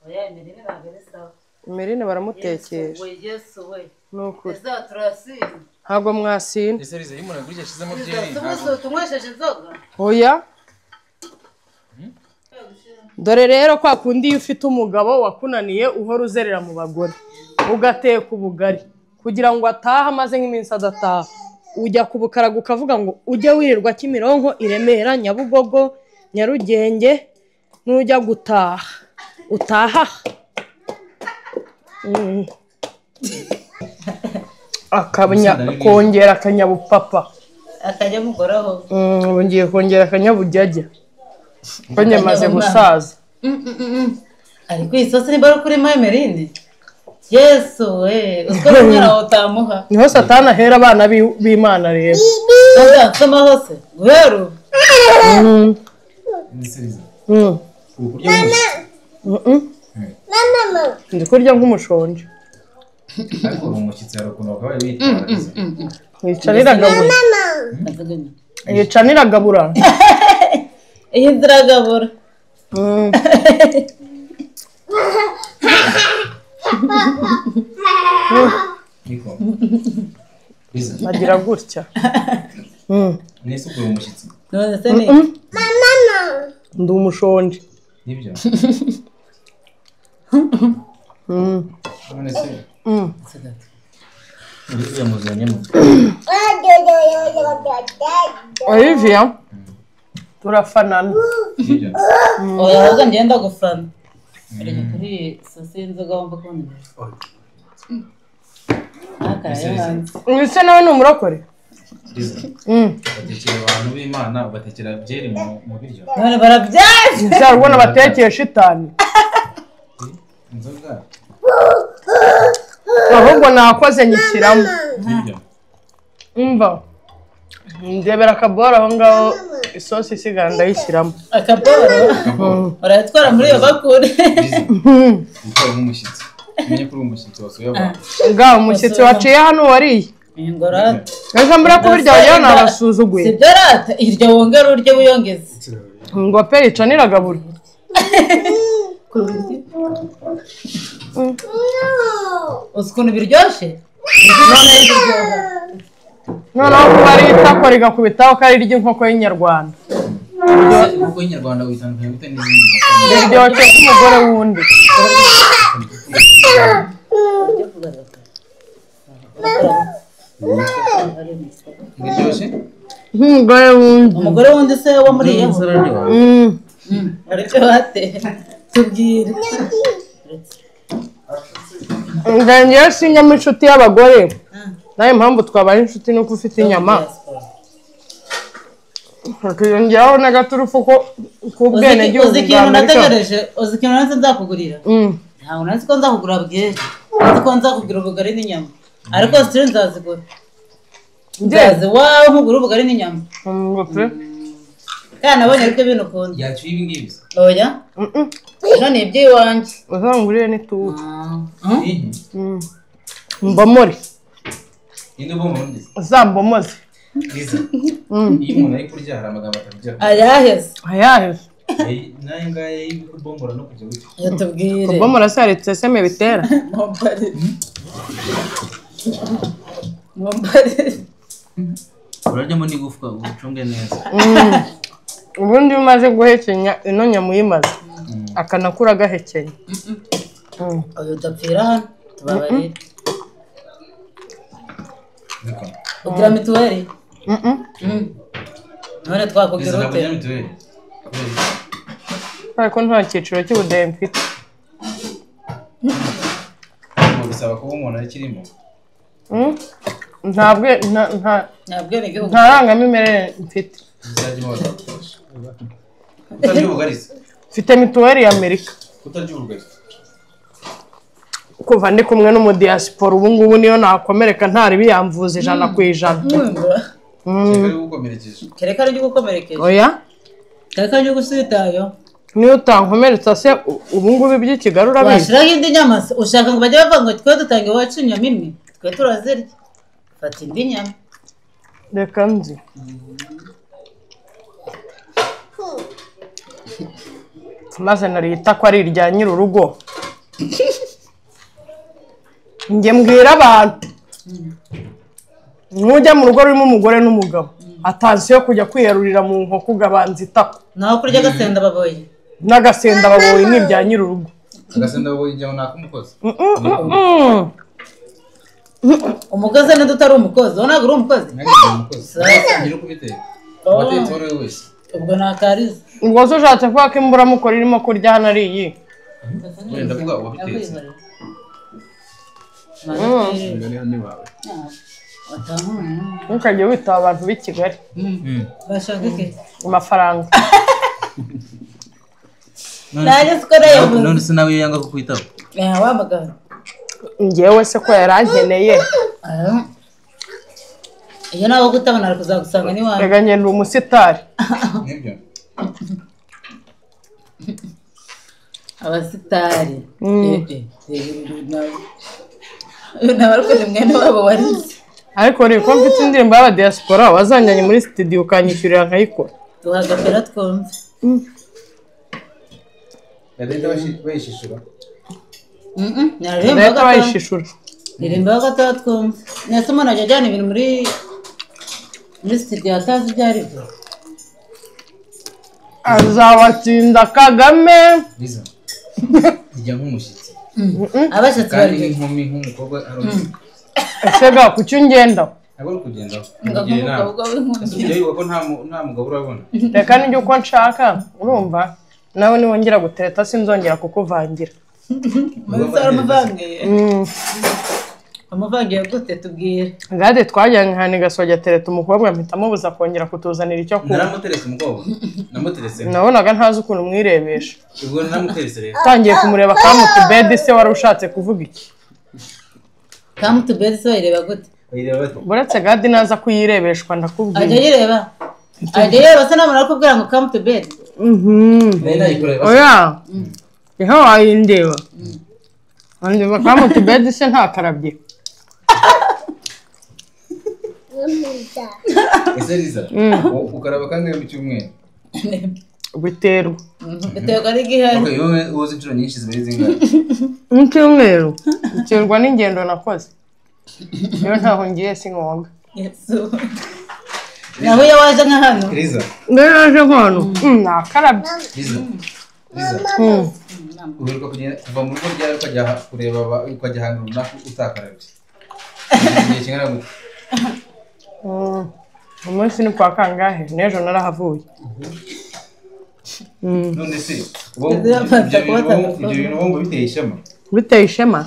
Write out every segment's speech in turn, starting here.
oya Emeline ntabwo sawa. Emeline baramutekesha Yesu we nukuri ezaturasina ntago mwasina ese riza yimuna gurije shizemo byeri tumwesheje inzoga oya dore rero kwa kundi iyo ufite umugabo wakunaniye uhora uzerera mu bagore ugateka ubugari kugira ngo ataha maze nk'iminsi adataha ujya kubukaraga ukavuga ngo ujye wirirwa Kimironko Iremera Nyabugogo Nyarugenge nujya gutaha utaha kongera akanyabupapa akajya mukoraho ngiye kongera akanyabujyajya ko nyamaze gusaza ariko isosi niba kurimo Emeline Yesu we uko umwana utamuha niho Satani ahera abana b'Imana rero soma hose guheru ndi kurya nk'umushonje ariko umushyitsi yarukuno bakaba bitwariza yicaniragabura iyi nziragabura agira gutya nese ukuri umushyitsi none se ni ndi umushonje nibyo none se uriya muzanye mu Olivia turafanana nibyo oya ahubwo ngenda gufana ariko kuri sosi y'inzoga wumva ko ni ese nawe ni umurokore batekera abantu b'Imana ugatekera byeri mu biryo none barabyaje nzarubona batekeye shitani inzoga ahubwo nakoze nyishyiramo nibyo umva ndebera akaboro aho ngaho isosi isigara ndayishyiramo akaboro urayatwara muri iyo bakure ukora nk'umushyitsi umenye kuri umushyitsi wasuye abantu ngaho umushyitsi waciye hano wariye ingorate reka mbura ko birya wagira nabasuzuguye sibyo rata iryo wongera urye wiyongeze ngo pe yicaniragabura uzi ukuntu biryoshye noneho kuba ari itako rigakubitaho ko ari iry'inkoko y'inyarwanda inkoko y'inyarwanda witandukanye bite n'izindi nkoko biryoshye k'umugore wundi biryoshye nk'umugore wundi umugore wundi se wamuriyeho ariko bate tubwire ndangiye sinyama inshuti y'abagore nayo mpamvu twabaye inshuti nuko ufite inyama hakiyongeraho n'agaturufu k'ubwenegihugu uzi ikintu nategereje uzi ikintu nanze nzakugurira ntabwo nanzi ko nzakugura bwije nzi ko nzakugura ubugari n'inyama ariko sitiri nzazigura nzazi wawe nkugura ubugari n'inyama kandi nabonye aribyo bintu ukunda yaciye ibi ngibi oya none iby'iwanjye uzangurire n'itubu mbomore indi bombo ndi zambomoze Liza iyo umuntu ari kurya hari amagambo atabya ayaheze ayaheze nayo ngaye y'ibiko bombora no kujya gutya yatubwire kubomora se hari tseseme bitera mombare uraryamo n'igufwa ucunge neza ubundi iyo umaze guhekenya ino nyama uyimaze akanakura agahekenya uyu udapfira hano tubabarire ugira mituweli none twakubwira ute ariko nta cyiciro cy'ubudehe mfite bisaba kuba umuntu akirimo nta rangamimerere mfite bizajya bagufasha utarya ubugari mfite mituweli ya Amerika utarya ubugari kuva ndi kumwe n'umudiyasipora ubu ngubu niyo nakomereka ntari biyamvuza 100%. kereka ari gukomerekeje oya kereka ari gusitayo niyo utankomeretsa se ubu ngubu iby'ikigali urabizi washiraho indi nyama ushaka ngo bajye bavuga ngo twe dutange iwacu inyama imwe twe turazirya fata indi nyama reka nzi maze narita ko ari irya nyir'urugo njye mbwira abantu nujya mu rugo rurimo umugore n'umugabo atansiyo kujya kwiyarurira mu nkoko ugabanza itako naho kurya agasenda baboye n'agasenda baboye ni ibya nyir'urugo agasenda baboye igihe nakumukoze umukozi ni tutari umukozi wowe ntabwo uri umukozi nyiri ukubitera watetse uwo ari we wese ubwo nakariza ubwo se ushatse kuvuga ko imburamukoro irimo kurya hano ari iyi wenda kuvuga uwabitetse ntukajye witaba abantu b'i Kigali bashaka iki amafaranga nanjye siko nayabuze none se nawe iyo yanga kukwitaba wamagana njyewe se ko yarankeneye iyo nawe kutabona ari kuzagusanga n'iwanyu rega ngenda umusitari nibyo abasitari nabarukoze mwene wabo warize ariko rero ko mfite indirimbo y'abadiaspora wazanjyanye muri studio ukanyishyurira nkayikora tuhagapera twumve leta bayishishura leta bayishishura ndirimbo y'agataha twumve nese umuntu ajya ajyana ibintu muri studio atazi ibyo ari byo azabatsinda Kagame biza ijya nk'umushyitsi abashyitsi kandi bari nk'inkumi nk'umukobwa ese ga kuki ungendaho ntabwo ari kugendaho kugira inama ujya yuko nta mugabo urabona reka nijya uko nshaka urumva nawe niwongera gutereta sinzongera kukuvangira umuvangiye gute tubwire gade twajyanye ahantu Gasogi tereta umukobwa mpita mubuza kongera kutuzanira icyo kunywa naramuteretse umukobwa namuteretse nabonaga ntazi ukuntu umwirebesha ubwo naramuteretse rero utangiye kumureba kamutubedi se wari ushatse kuvuga iki kamutubedi se wayireba gute buretse gade naza kuyirebeshwa ndakubwira ajya yireba ajya yireba se nabona kubwira ngo kamutubedi oya iho wayindeba andeba kamutubedi se ntakarabye ese riza ukaraba kangahe mu cyumweru biterwa biterwa n'igihari okay wowe uzi inshuro nyinshi zibaye zingahe mu cyumweru biterwa n'ingendo nakoze iyo ntaho ngiye sinkonga naho iyo waje nka hano riza naje hano nakarabye riza uheruka kugenda kuva mu rugo ryawe ukajya kureba ukajya ahantu runaka utakarabye igihe kingana gute umunsi ni kwa kangahe n'ejo narahavuye none se ibyo bintu wumva biteye ishema biteye ishema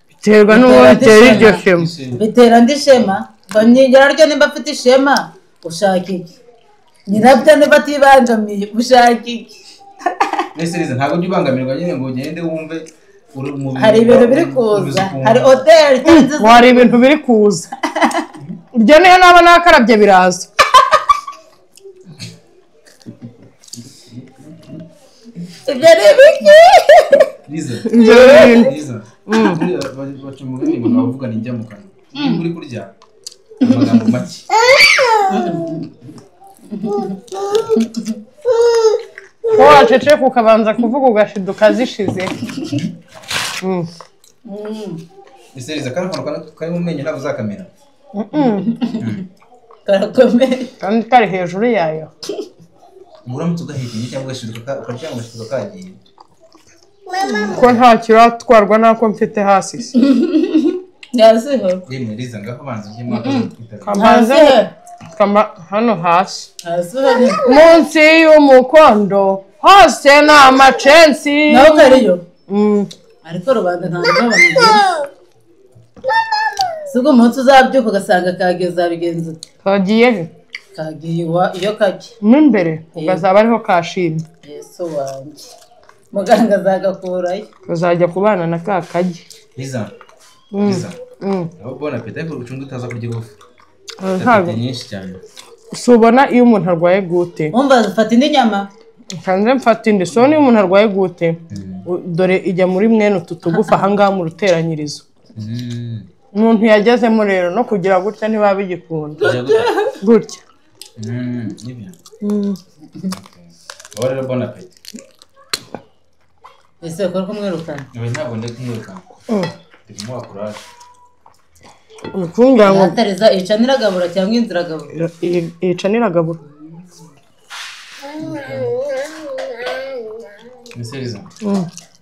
biterwa n'uwo bitera iryo shema bitera andi shema banyigera ryo nimba afite ishema ushaka iki nyirabyo niba atibangamiye ushaka iki nese riza ntabwo ujya ubangamirwa nyine ngo ugende wumve hari ibintu biri kuza hari hoteli hari ibintu biri kuza ibyo niyo naba nakarabye biraza ibyo ni ibiki riza ibyo bintu riza baca umugani ngo bavuga ni njya mu kanwa niba uri kurya amagambo make ko waceceka ukabanza kuvuga ugashiduka zishize ese riza kari akantu kari mu menyo ntabwo uzakamera karakomeye kandi kari hejuru yayo uramutse ugahitinye cyangwa ugashiduka ukarya ugashiduka kagiye ko nta kiratwarwa n'ako mfite hasi se yasiho yemwe riza ngaho banza ujye mwaka kamanze hano hasi hasiho munsi y'umukondo hose ni amacensi naho kariyo ariko rubanda ntabwo babamugira si ubwo umunsi uzabyuka ugasanga kagiye uzabigenza ute kagiye he kagiye iyo kajya mo imbere ukazaba ariho kashimye yesu wanjye muganga azagakurayo kazajya kubana na ka kajya riza riza aho bona peta ariko ucunga utaza kurya ibufu ntabwo nyinshi cyane si ubona iyo umuntu arwaye gute wumva zifata indi nyama kanze mfata indi so niyo umuntu arwaye gute dore ijya muri mwene utu tugufa ahangaha mu ruteranyirizo umuntu yagezemo rero no kugira gutya ntibaba bigikunda gutya nibyo wowe rero bona peta ese ukora kumwirukana Nawe ntabwo ndi kumwirukana. Ndi kumuha courage. Kumbwira ngo atariza icanira gabura cyangwa inzira gabura icanira gabura. Miseriza.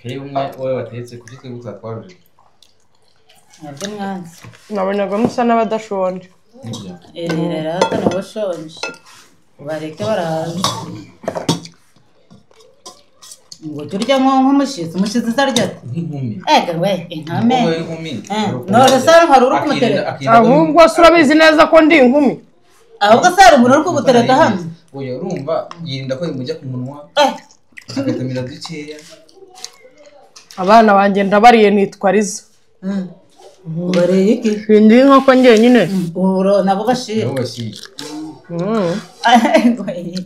Kare umwe wowe watetse kuri twe gutwatwaruje. nabyo mwanzi Nabonaga musa n'abadashonje. Nibyo. rero hata nabo shonje bareke barahaze ngo turya nk'umushizi umushizi sarya Nk'inkumi. ega we inkame Wowe inkumi. none se hari uri kumutereta Ahubwo se urabizi neza ko ndi inkumi. ahubwo se hari umuntu uri kugutereta hano Oya urumva yirinda ko imujya ku munwa. Agatamira dukeya. Abana banjye ndabariye nitwa Riza. bareye iki Ndi nkoko njyenyine. uro nabo bashira Nabo bashyira.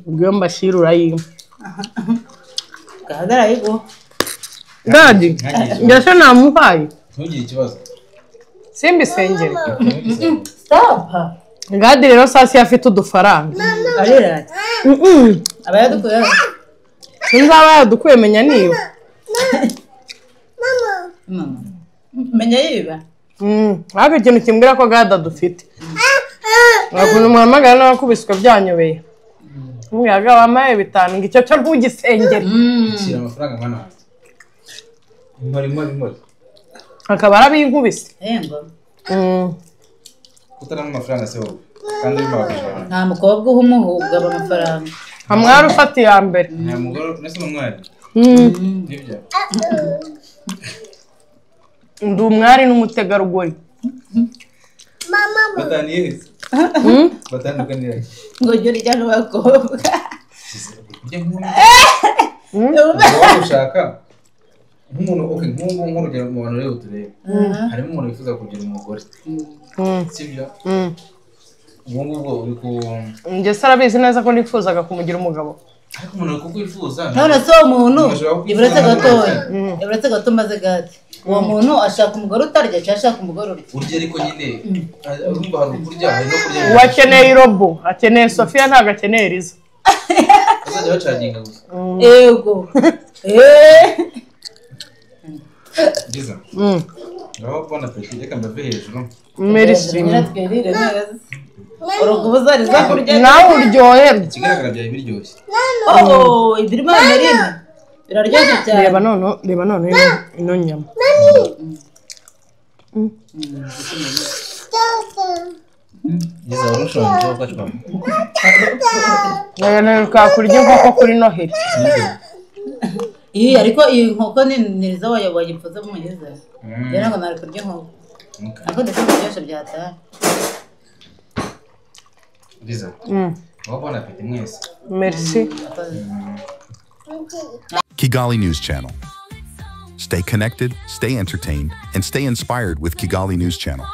Ubwo mbashira urayimpa. gahagara yigo Dadi, ngese namuhaye. Ntugire ikibazo. Simbisengere. stop Ngadi rero sasi afite udufaranga. arira abayadukuye Sinzaba yadukuye menya niba. mama menya yiba Ariko ikintu kimbwira ko gada dufite. Wakuntu muhamagara n'abakubiswe byanyobeye. Umwiyaga wamaye bitanu ngo icyo cyo ntugisengere. Shyira amafaranga mwana wanjye. Impari. Akaba arabinkubise. Hembo Kutaramo amafaranga se wowe. Kandi urimo abakajana. nta mukobwa uhumuhubwa amafaranga Hamwari ufata iya mbere. Nta mugore nese n'umwari. Nibyo. Ndi umwari n'umutegarugori. Bataniye. Batandukaniye. ngo jya urya n'abakobwa Ujye nk'umuntu ushaka nk'umuntu okay nk'urugero mu bantu rero turebe. Harimo umuntu wifuza kugira umugore. Sibyo? Ubu ngubwo uri ku Njye se arabizi neza ko nifuzaga kumugira umugabo. ariko umuntu kukwifuza. none se uwo muntu iburetse gato maze gati uwo muntu ashaka umugore utarya cyangwa ashaka umugore urya Urya ariko nyine urumva hari ukurya hari no kurya. Uwakeneye irobo, akeneye Sofia ntabwo akeneye Riza. Bazajya bacaginga gusa. yego Byiza. Ngaho bona peti reka mbave hejuru. Merci. nyiratwerire neza urukubuza riza kurya Nawe uryoherwe. Ikigaragara byawe biryoshye. ibirimo amerine biraryoshye cyane Reba none ino nyama. Byiza warushonje ugacwa. Naheruka kurya inkoko kuri Noheli. iyi ariko iyi nkoko ni riza wayipfuza mu mugeza rero ngo nari kurya inkoko ariko ndetse biryoshye byataye Byiza. Ngaho bona peti mwese. Merci. Kigali News Channel. Stay connected, stay entertained, and stay inspired with Kigali News Channel.